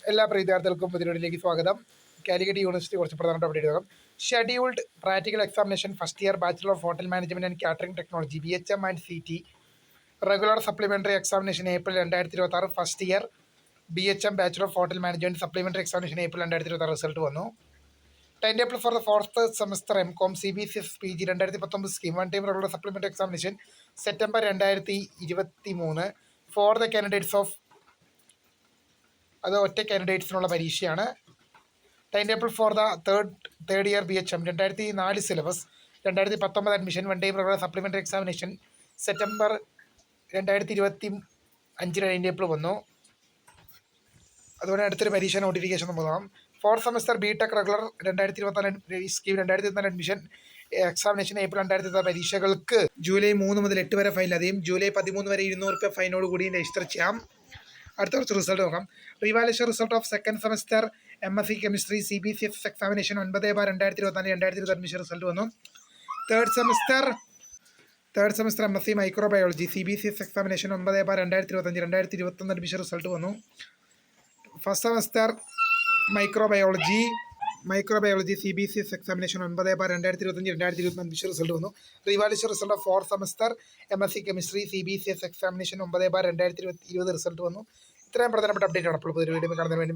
എല്ലാ വിദ്യാർത്ഥികൾക്കും പുതിയൊരിലേക്ക് സ്വാഗതം. കാലിക്കറ്റ് യൂണിവേഴ്സിറ്റി കുറച്ച് പ്രധാനപ്പെട്ട അപ്ഡേറ്റ് നോക്കാം. Scheduled practical examination first year bachelor of hotel management and catering technology BHM and CT regular supplementary examination April 2026 first year BHM bachelor of hotel management supplementary examination April 2026 result വന്നു. Time table for the fourth semester MCOM CBCS PG 2019 scheme one time regular supplementary examination September 2023 for the candidates of അത് ഒറ്റ കാൻഡിഡേറ്റ്സിനുള്ള പരീക്ഷയാണ്. Time table for the third year BHM 2004 syllabus 2019 admission one time regular supplementary examination September 2025 time table വന്നു. അതുപോലെ അടുത്തൊരു പരീക്ഷ notification നമുക്ക് നോക്കാം. Fourth semester BTech regular 2024 scheme 2024 admission examination April 2024 പരീക്ഷകൾക്ക് ജൂലൈ 3 മുതൽ 8 വരെ ഫൈൻ അധികം ജൂലൈ 13 വരെ 200 രൂപ ഫൈനോട് കൂടി രജിസ്റ്റർ ചെയ്യാം. അടുത്ത കുറച്ച് റിസൾട്ട് നോക്കാം. Revaluation result of second semester MSc chemistry CBCS examination 9/2024 admission result വന്നു. Third semester MSc microbiology CBCS examination 9/2025 admission result വന്നു. First semester microbiology CBCS examination 9/2025 admission result വന്നു. Revaluation result of fourth semester MSc chemistry CBCS examination 9/2020 result വന്നു. ഇത്രയും പ്രധാനപ്പെട്ട update ആണ്. അപ്പോൾ ഒരു video കാണുന്നതിന് വേണ്ടി